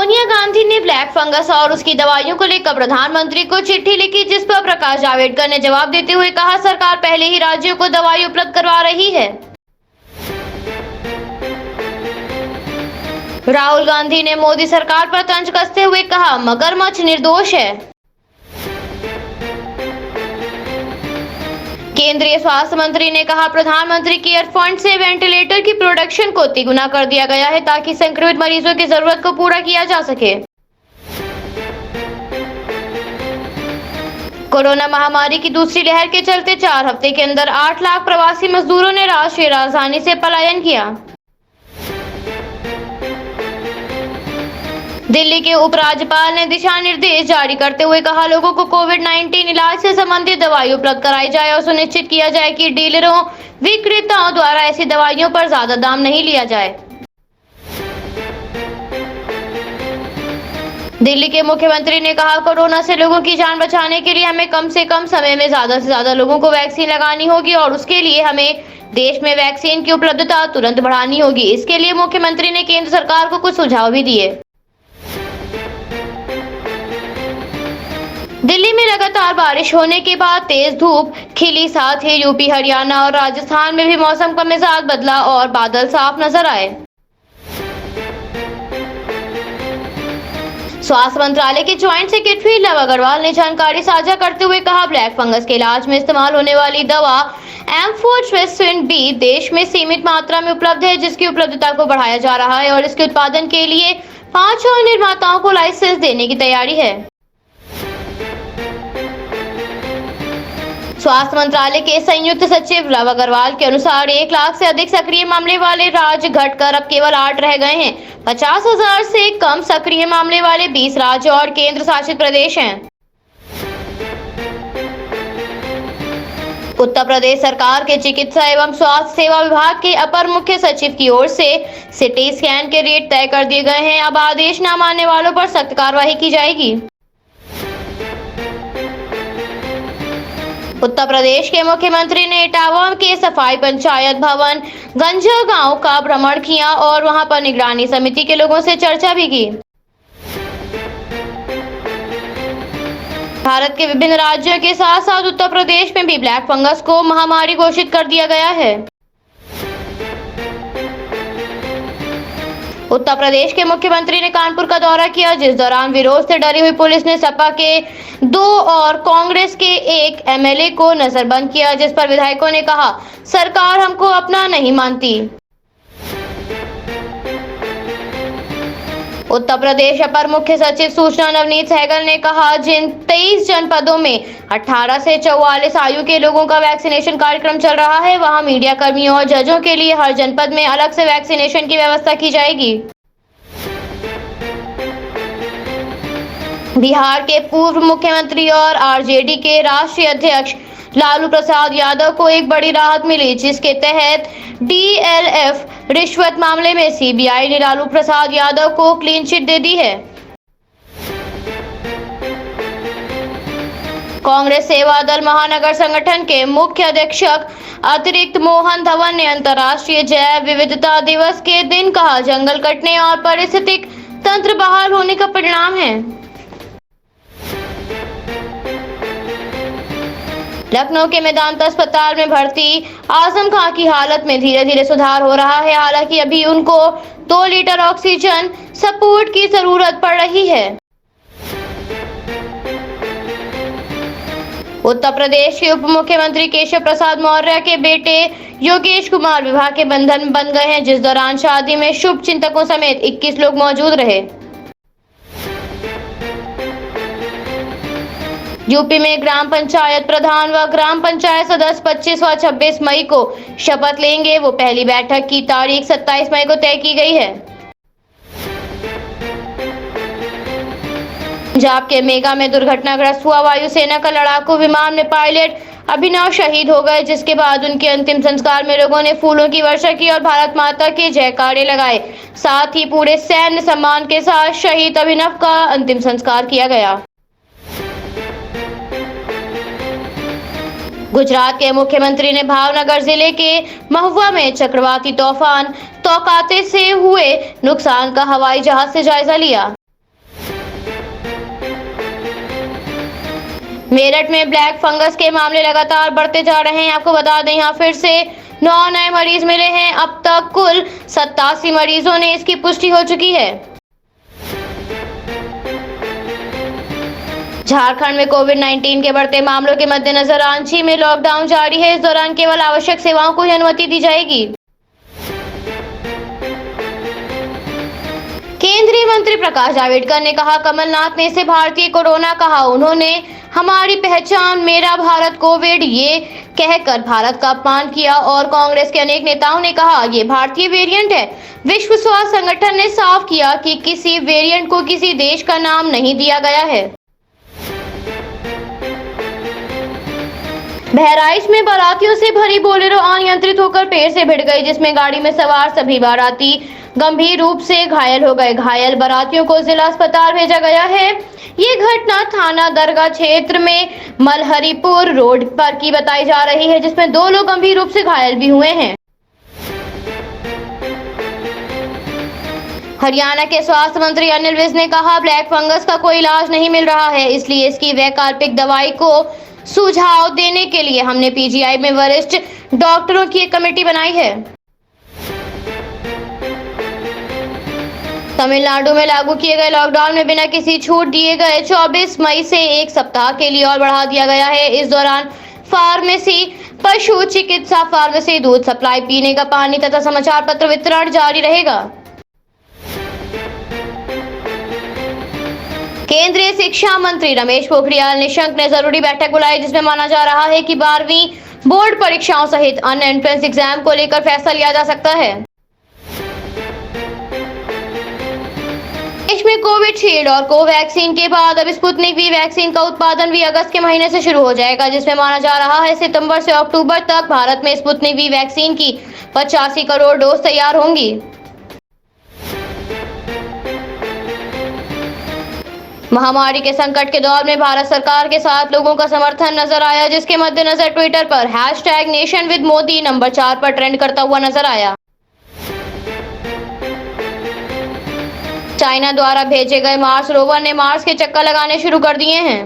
सोनिया गांधी ने black fungus और उसकी दवाइयों को लेकर प्रधानमंत्री को चिट्ठी लिखी, जिस पर प्रकाश जावड़ेकर ने जवाब देते हुए कहा, सरकार पहले ही राज्यों को दवाई उपलब्ध करवा रही है। राहुल गांधी ने मोदी सरकार पर तंज कसते हुए कहा, मगरमच्छ निर्दोष है। केंद्रीय स्वास्थ्य मंत्री ने कहा, प्रधानमंत्री केयर फंड से वेंटिलेटर की प्रोडक्शन को तिगुना कर दिया गया है ताकि संक्रमित मरीजों की जरूरत को पूरा किया जा सके। कोरोना महामारी की दूसरी लहर के चलते 4 हफ्ते के अंदर 8 लाख प्रवासी मजदूरों ने राष्ट्रीय राजधानी से पलायन किया। दिल्ली के उपराज्यपाल ने दिशा निर्देश जारी करते हुए कहा, लोगों को कोविड-19 इलाज से संबंधित दवाई उपलब्ध कराई जाए और सुनिश्चित किया जाए कि डीलरों विक्रेताओं द्वारा ऐसी दवाइयों पर ज्यादा दाम नहीं लिया जाए। दिल्ली के मुख्यमंत्री ने कहा, कोरोना से लोगों की जान बचाने के लिए हमें कम से कम समय में ज्यादा से ज्यादा लोगों को वैक्सीन लगानी होगी और उसके लिए हमें देश में वैक्सीन की उपलब्धता तुरंत बढ़ानी होगी। इसके लिए मुख्यमंत्री ने केंद्र सरकार को कुछ सुझाव भी दिए। दिल्ली में लगातार बारिश होने के बाद तेज धूप खिली, साथ ही यूपी, हरियाणा और राजस्थान में भी मौसम का मिजाज बदला और बादल साफ नजर आए। स्वास्थ्य मंत्रालय के ज्वाइंट सेक्रेटरी लव अग्रवाल ने जानकारी साझा करते हुए कहा, ब्लैक फंगस के इलाज में इस्तेमाल होने वाली दवा एम्फोटेरेसिन बी देश में सीमित मात्रा में उपलब्ध है, जिसकी उपलब्धता को बढ़ाया जा रहा है और इसके उत्पादन के लिए 5 और निर्माताओं को लाइसेंस देने की तैयारी है। स्वास्थ्य मंत्रालय के संयुक्त सचिव लव अग्रवाल के अनुसार 1 लाख से अधिक सक्रिय मामले वाले राज्य घटकर अब केवल 8 रह गए हैं। 50,000 से कम सक्रिय मामले वाले 20 राज्य और केंद्र शासित प्रदेश हैं। उत्तर प्रदेश सरकार के चिकित्सा एवं स्वास्थ्य सेवा विभाग के अपर मुख्य सचिव की ओर से सिटी स्कैन के रेट तय कर दिए गए हैं। अब आदेश न मानने वालों पर सख्त कार्रवाई की जाएगी। उत्तर प्रदेश के मुख्यमंत्री ने इटावा के सफाई पंचायत भवन गंजा गांव का भ्रमण किया और वहां पर निगरानी समिति के लोगों से चर्चा भी की। भारत के विभिन्न राज्यों के साथ साथ उत्तर प्रदेश में भी ब्लैक फंगस को महामारी घोषित कर दिया गया है। उत्तर प्रदेश के मुख्यमंत्री ने कानपुर का दौरा किया, जिस दौरान विरोध से डरी हुई पुलिस ने सपा के 2 और कांग्रेस के 1 एमएलए को नजरबंद किया, जिस पर विधायकों ने कहा, सरकार हमको अपना नहीं मानती। उत्तर प्रदेश अपर मुख्य सचिव सूचना नवनीत सहगल ने कहा, जिन 23 जनपदों में 18 से 44 आयु के लोगों का वैक्सीनेशन कार्यक्रम चल रहा है, वहां मीडिया कर्मियों और जजों के लिए हर जनपद में अलग से वैक्सीनेशन की व्यवस्था की जाएगी। बिहार के पूर्व मुख्यमंत्री और आरजेडी के राष्ट्रीय अध्यक्ष लालू प्रसाद यादव को एक बड़ी राहत मिली, जिसके तहत डीएलएफ रिश्वत मामले में सीबीआई ने लालू प्रसाद यादव को क्लीन चिट दे दी है। कांग्रेस सेवा दल महानगर संगठन के मुख्य अधीक्षक अतिरिक्त मोहन धवन ने अंतर्राष्ट्रीय जैव विविधता दिवस के दिन कहा, जंगल कटने और पारिस्थितिक तंत्र बहाल होने का परिणाम है। लखनऊ के मेदांता अस्पताल में भर्ती आजम खां की हालत में धीरे धीरे सुधार हो रहा है। हालांकि अभी उनको 2 लीटर ऑक्सीजन सपोर्ट की जरूरत पड़ रही है। उत्तर प्रदेश के उप मुख्यमंत्री केशव प्रसाद मौर्य के बेटे योगेश कुमार विवाह के बंधन में बंध गए हैं, जिस दौरान शादी में शुभ चिंतकों समेत 21 लोग मौजूद रहे। यूपी में ग्राम पंचायत प्रधान व ग्राम पंचायत सदस्य 25 व 26 मई को शपथ लेंगे। वो पहली बैठक की तारीख 27 मई को तय की गई है। पंजाब के मेगा में दुर्घटनाग्रस्त हुआ वायुसेना का लड़ाकू विमान में पायलट अभिनव शहीद हो गए, जिसके बाद उनके अंतिम संस्कार में लोगों ने फूलों की वर्षा की और भारत माता के जयकारे लगाए। साथ ही पूरे सैन्य सम्मान के साथ शहीद अभिनव का अंतिम संस्कार किया गया। गुजरात के मुख्यमंत्री ने भावनगर जिले के महुआ में चक्रवाती तूफान तौकाते से हुए नुकसान का हवाई जहाज से जायजा लिया। मेरठ में ब्लैक फंगस के मामले लगातार बढ़ते जा रहे हैं। आपको बता दें, यहाँ फिर से 9 नए मरीज मिले हैं। अब तक कुल 87 मरीजों ने इसकी पुष्टि हो चुकी है। झारखंड में कोविड-19 के बढ़ते मामलों के मद्देनजर रांची में लॉकडाउन जारी है। इस दौरान केवल आवश्यक सेवाओं को ही अनुमति दी जाएगी। केंद्रीय मंत्री प्रकाश जावड़ेकर ने कहा, कमलनाथ ने इसे भारतीय कोरोना कहा। उन्होंने हमारी पहचान, मेरा भारत कोविड ये कहकर भारत का अपमान किया। और कांग्रेस के अनेक नेताओं ने कहा, ये भारतीय वेरिएंट है। विश्व स्वास्थ्य संगठन ने साफ किया कि किसी वेरिएंट को किसी देश का नाम नहीं दिया गया है। बहराइच में बारातियों से भरी बोलेरो अनियंत्रित होकर पेड़ से भिड़ गई, जिसमें गाड़ी में सवार सभी बाराती गंभीर रूप से घायल हो गए। घायल बारातियों को जिला अस्पताल भेजा गया है। ये घटना थाना दरगाह क्षेत्र में मलहरीपुर रोड पर की बताई जा रही है, जिसमें 2 लोग गंभीर रूप से घायल भी हुए हैं। हरियाणा के स्वास्थ्य मंत्री अनिल विज ने कहा, ब्लैक फंगस का कोई इलाज नहीं मिल रहा है, इसलिए इसकी वैकल्पिक दवाई को सुझाव देने के लिए हमने पीजीआई में वरिष्ठ डॉक्टरों की एक कमेटी बनाई है। तमिलनाडु में लागू किए गए लॉकडाउन में बिना किसी छूट दिए गए 24 मई से 1 सप्ताह के लिए और बढ़ा दिया गया है। इस दौरान फार्मेसी, पशु चिकित्सा फार्मेसी, दूध सप्लाई, पीने का पानी तथा समाचार पत्र वितरण जारी रहेगा। केंद्रीय शिक्षा मंत्री रमेश पोखरियाल निशंक ने जरूरी बैठक बुलाई, जिसमें माना जा रहा है कि 12वीं बोर्ड परीक्षाओं सहित अन्य एंट्रेंस एग्जाम को लेकर फैसला लिया जा सकता है। देश में कोविशील्ड और कोवैक्सीन के बाद अब स्पुतनिक वी वैक्सीन का उत्पादन भी अगस्त के महीने से शुरू हो जाएगा, जिसमें माना जा रहा है सितंबर से अक्टूबर तक भारत में स्पुतनिक वी वैक्सीन की 85 करोड़ डोज तैयार होंगी। महामारी के संकट के दौर में भारत सरकार के साथ लोगों का समर्थन नजर आया, जिसके मद्देनजर ट्विटर पर #NationWithModi नंबर 4 पर ट्रेंड करता हुआ नजर आया। चाइना द्वारा भेजे गए मार्स रोवर ने मार्स के चक्कर लगाने शुरू कर दिए हैं।